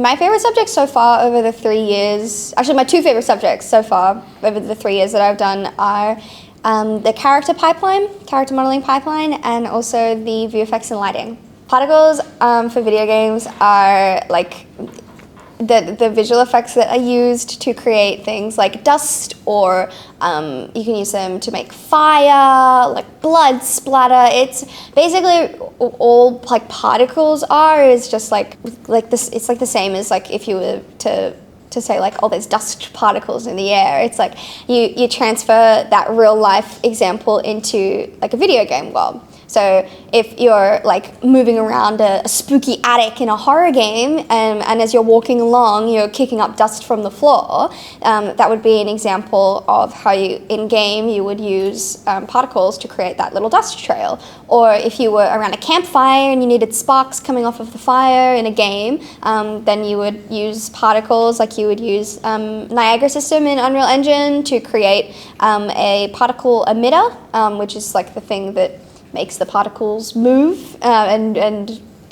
My favorite subjects so far over the 3 years, actually my two favorite subjects so far over the 3 years that I've done are the character modeling pipeline, and also the VFX and lighting. Particles for video games are like the visual effects that are used to create things like dust, or you can use them to make fire, like blood splatter. It's basically all like particles are is just like this. It's like the same as like if you were to say like, oh, there's dust particles in the air. It's like you transfer that real life example into like a video game world. So if you're like moving around a spooky attic in a horror game, and as you're walking along, you're kicking up dust from the floor, that would be an example of how in-game you would use particles to create that little dust trail. Or if you were around a campfire and you needed sparks coming off of the fire in a game, then you would use particles, like you would use Niagara system in Unreal Engine to create a particle emitter, which is like the thing that makes the particles move and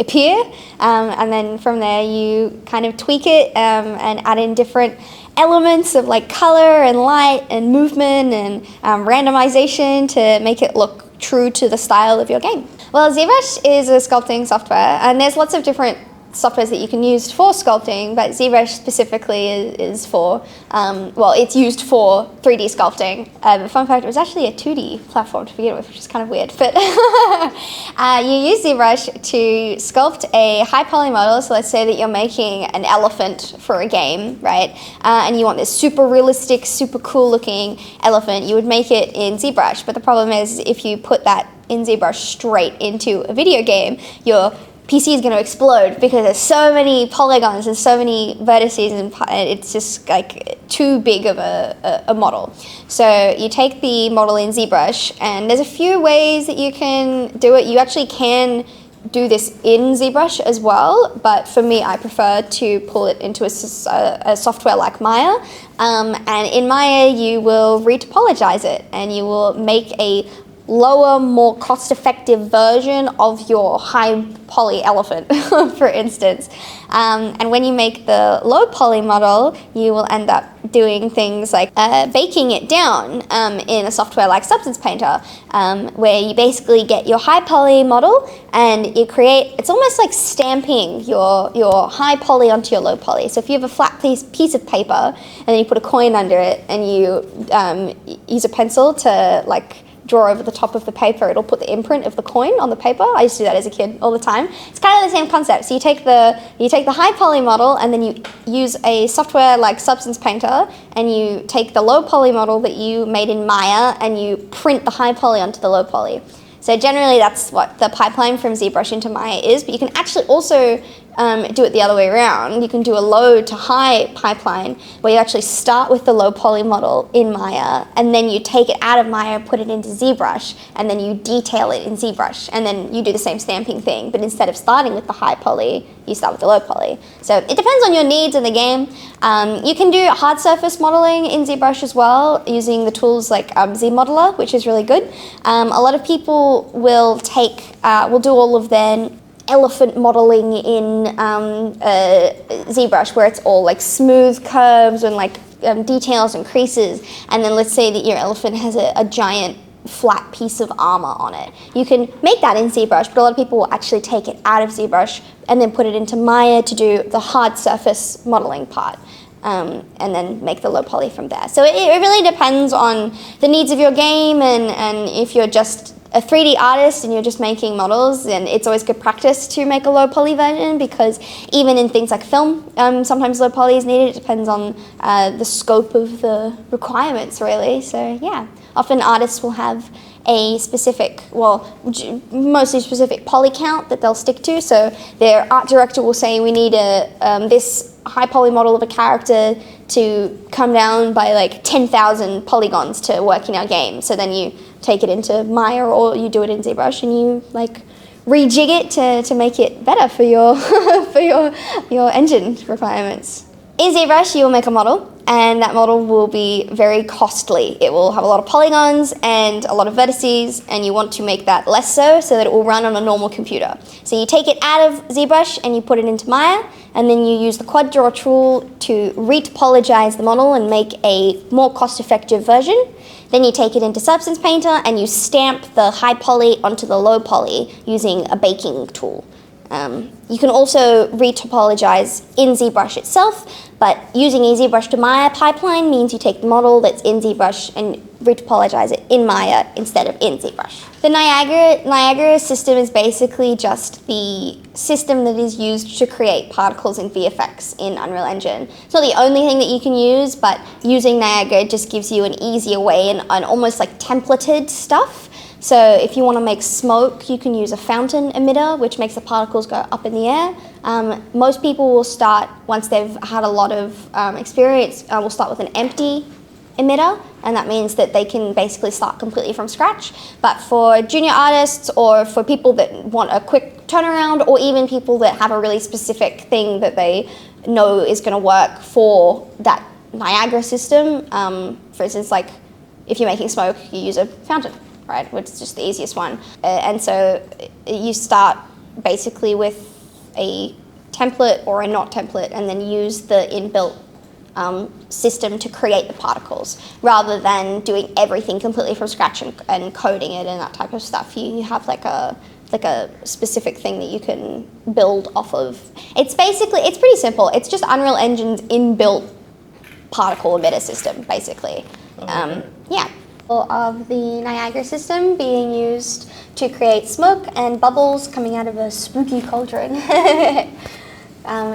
appear, and then from there you kind of tweak it and add in different elements of like color and light and movement and randomization to make it look true to the style of your game. Well, ZBrush is a sculpting software, and there's lots of different softwares that you can use for sculpting, but ZBrush specifically is for, well, it's used for 3D sculpting. Fun fact, it was actually a 2D platform to begin with, which is kind of weird, but you use ZBrush to sculpt a high poly model. So let's say that you're making an elephant for a game, right? And you want this super realistic, super cool looking elephant. You would make it in ZBrush, but the problem is if you put that in ZBrush straight into a video game, your PC is going to explode because there's so many polygons and so many vertices, and it's just like too big of a model. So you take the model in ZBrush, and there's a few ways that you can do it. You actually can do this in ZBrush as well, but for me, I prefer to pull it into a software like Maya. And in Maya, you will retopologize it, and you will make a lower, more cost-effective version of your high poly elephant, for instance. And when you make the low poly model, you will end up doing things like baking it down in a software like Substance Painter, where you basically get your high poly model and you create, it's almost like stamping your high poly onto your low poly. So if you have a flat piece of paper and then you put a coin under it and you use a pencil to like draw over the top of the paper, it'll put the imprint of the coin on the paper. I used to do that as a kid all the time. It's kind of the same concept. So you take the high poly model, and then you use a software like Substance Painter, and you take the low poly model that you made in Maya, and you print the high poly onto the low poly. So generally that's what the pipeline from ZBrush into Maya is, but you can actually also do it the other way around. You can do a low to high pipeline where you actually start with the low poly model in Maya, and then you take it out of Maya, put it into ZBrush, and then you detail it in ZBrush, and then you do the same stamping thing, but instead of starting with the high poly, you start with the low poly. So it depends on your needs in the game. You can do hard surface modeling in ZBrush as well, using the tools like ZModeler, which is really good. A lot of people will do all of their elephant modeling in ZBrush, where it's all like smooth curves and like details and creases, and then let's say that your elephant has a giant flat piece of armor on it. You can make that in ZBrush, but a lot of people will actually take it out of ZBrush and then put it into Maya to do the hard surface modeling part, and then make the low poly from there. So it really depends on the needs of your game, and if you're just a 3D artist and you're just making models, then it's always good practice to make a low poly version, because even in things like film, sometimes low poly is needed. It depends on the scope of the requirements, really. So yeah, often artists will have a specific, well, mostly specific poly count that they'll stick to. So their art director will say, we need this high poly model of a character to come down by like 10,000 polygons to work in our game. So then you take it into Maya, or you do it in ZBrush, and you like rejig it to make it better for your for your engine requirements. In ZBrush, you will make a model, and that model will be very costly. It will have a lot of polygons and a lot of vertices, and you want to make that less so that it will run on a normal computer. So you take it out of ZBrush and you put it into Maya, and then you use the quad draw tool to retopologize the model and make a more cost-effective version. Then you take it into Substance Painter and you stamp the high poly onto the low poly using a baking tool. You can also retopologize in ZBrush itself, but using a ZBrush to Maya pipeline means you take the model that's in ZBrush and retopologize it in Maya instead of in ZBrush. The Niagara system is basically just the system that is used to create particles and VFX in Unreal Engine. It's not the only thing that you can use, but using Niagara just gives you an easier way and almost like templated stuff. So if you want to make smoke, you can use a fountain emitter, which makes the particles go up in the air. Most people will start, once they've had a lot of experience, will start with an empty emitter, and that means that they can basically start completely from scratch. But for junior artists or for people that want a quick turnaround, or even people that have a really specific thing that they know is going to work for that Niagara system, for instance, like if you're making smoke, you use a fountain, right, which is just the easiest one. And so you start basically with a template or a not template and then use the inbuilt system to create the particles, rather than doing everything completely from scratch and coding it and that type of stuff. You have like a specific thing that you can build off of. It's pretty simple. It's just Unreal Engine's inbuilt particle emitter system, basically. Yeah. Of the Niagara system being used to create smoke and bubbles coming out of a spooky cauldron.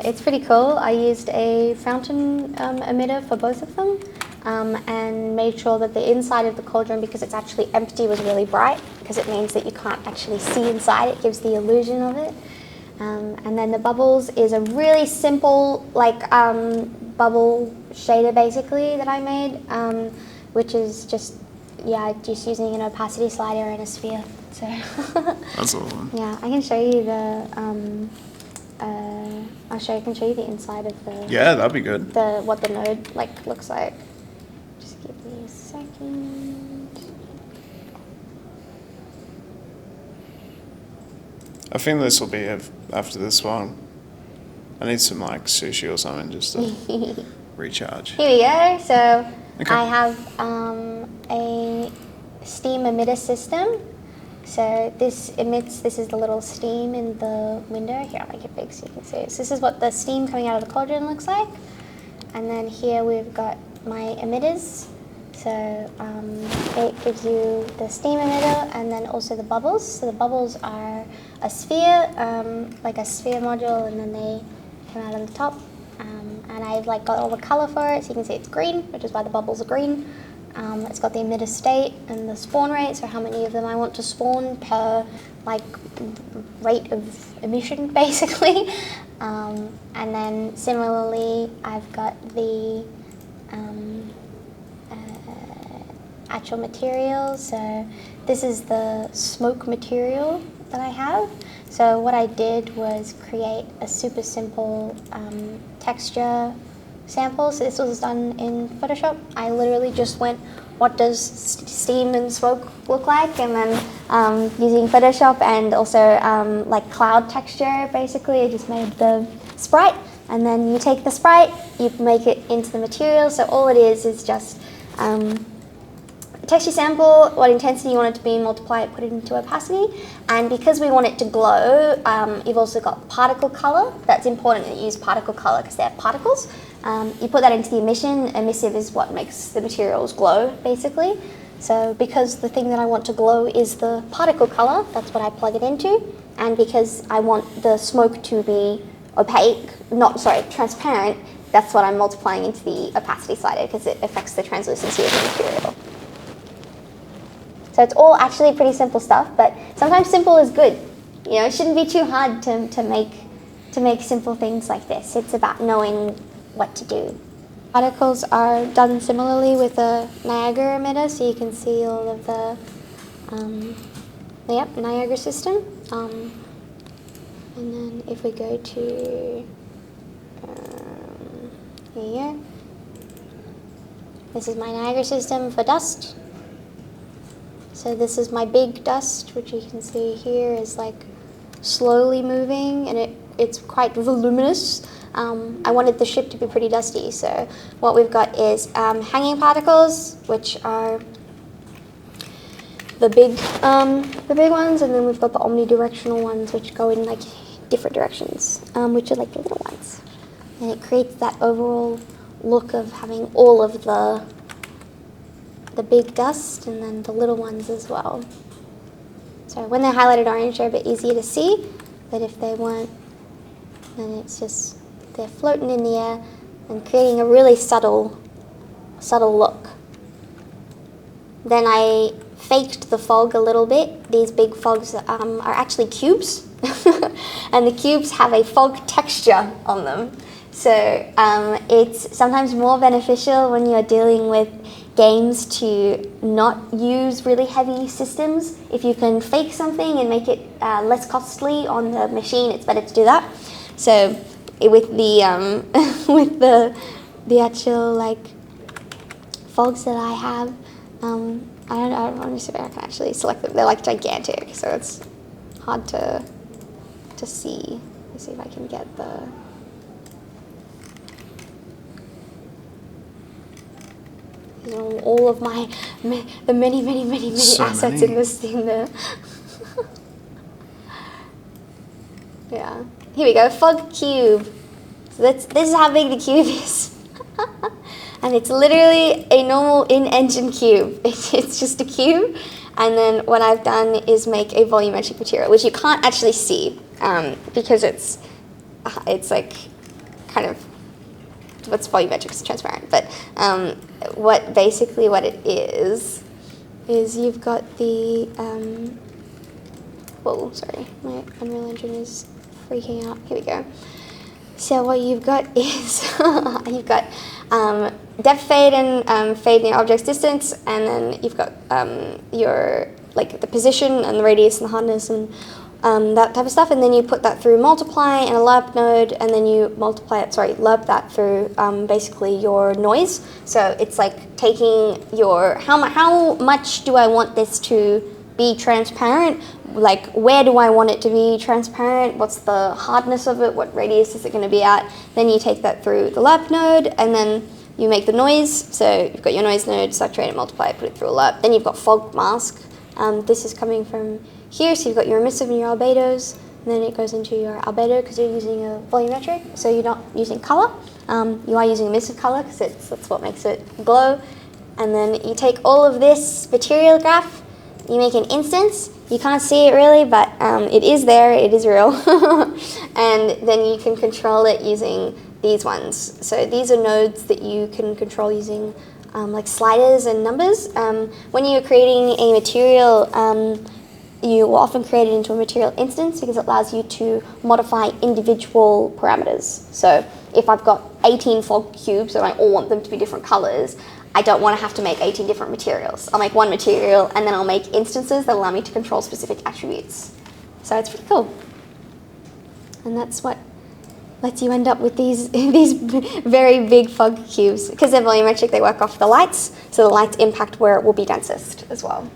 It's pretty cool. I used a fountain emitter for both of them, and made sure that the inside of the cauldron, because it's actually empty, was really bright, because it means that you can't actually see inside. It gives the illusion of it. And then the bubbles is a really simple bubble shader basically that I made, which is just using an opacity slider and a sphere. So that's awesome. Yeah, I can show you the I can show you the inside of the. Yeah, that'd be good. What the node looks like. Just give me a second. I think this will be after this one. I need some sushi or something just to recharge. Here we go. So okay. I have a steam emitter system. So this is the little steam in the window. Here, I'll make it big so you can see it. So this is what the steam coming out of the cauldron looks like. And then here we've got my emitters. So it gives you the steam emitter and then also the bubbles. So the bubbles are a sphere, like a sphere module, and then they come out on the top. And I've got all the color for it, so you can see it's green, which is why the bubbles are green. It's got the emitter state and the spawn rate, so how many of them I want to spawn per rate of emission, basically. And then similarly, I've got the actual materials. So this is the smoke material that I have. So what I did was create a super simple texture sample. So this was done in Photoshop. I literally just went, what does steam and smoke look like? And then using Photoshop and also cloud texture, basically, I just made the sprite. And then you take the sprite, you make it into the material. So all it is just texture sample, what intensity you want it to be, multiply it, put it into opacity. And because we want it to glow, you've also got particle color. That's important that you use particle color because they're particles. You put that into the emission. Emissive is what makes the materials glow, basically. So because the thing that I want to glow is the particle color, that's what I plug it into. And because I want the smoke to be transparent, that's what I'm multiplying into the opacity slider because it affects the translucency of the material. So it's all actually pretty simple stuff, but sometimes simple is good. It shouldn't be too hard to make simple things like this. It's about knowing what to do. Particles are done similarly with a Niagara emitter, so you can see all of the Niagara system. And then if we go to here, This is my Niagara system for dust. So this is my big dust, which you can see here is like slowly moving, and it's quite voluminous. I wanted the ship to be pretty dusty, so what we've got is hanging particles, which are the big ones, and then we've got the omnidirectional ones, which go in like different directions, which are like the little ones. And it creates that overall look of having all of the big dust and then the little ones as well. So when they're highlighted orange, they're a bit easier to see, but if they weren't, then it's just, they're floating in the air and creating a really subtle look. Then I faked the fog a little bit. These big fogs are actually cubes, and the cubes have a fog texture on them. So it's sometimes more beneficial when you're dealing with games to not use really heavy systems. If you can fake something and make it less costly on the machine, it's better to do that. So with the with the actual like fogs that I have, I don't want to see if I can actually select them. They're like gigantic, so it's hard to see. Let's see if I can get the. These are all of the many So assets many. in this thing there. Yeah. Here we go, fog cube. So this is how big the cube is. And it's literally a normal in-engine cube. It's just a cube. And then what I've done is make a volumetric material, which you can't actually see because it's like kind of, what's volumetric, it's transparent. But what it is you've got the, whoa, sorry, my Unreal Engine is freaking out. Here we go. So what you've got is, you've got depth fade and fade near object's distance, and then you've got your, like the position and the radius and the hardness and that type of stuff, and then you put that through multiply and a lerp node, and then you lerp that through basically your noise. So it's like taking your, how much do I want this to be transparent? Like, where do I want it to be transparent? What's the hardness of it? What radius is it going to be at? Then you take that through the lerp node, and then you make the noise. So you've got your noise node, saturate it, multiply it, put it through a lerp. Then you've got fog mask. This is coming from here, so you've got your emissive and your albedos, and then it goes into your albedo because you're using a volumetric, so you're not using color. You are using emissive color because that's what makes it glow. And then you take all of this material graph, you make an instance. You can't see it really, but it is there, it is real. And then you can control it using these ones. So these are nodes that you can control using like sliders and numbers. When you're creating a material, you will often create it into a material instance because it allows you to modify individual parameters. So if I've got 18 fog cubes and I all want them to be different colors, I don't want to have to make 18 different materials. I'll make one material and then I'll make instances that allow me to control specific attributes. So it's pretty cool. And that's what lets you end up with these very big fog cubes. Because they're volumetric, they work off the lights, so the lights impact where it will be densest as well.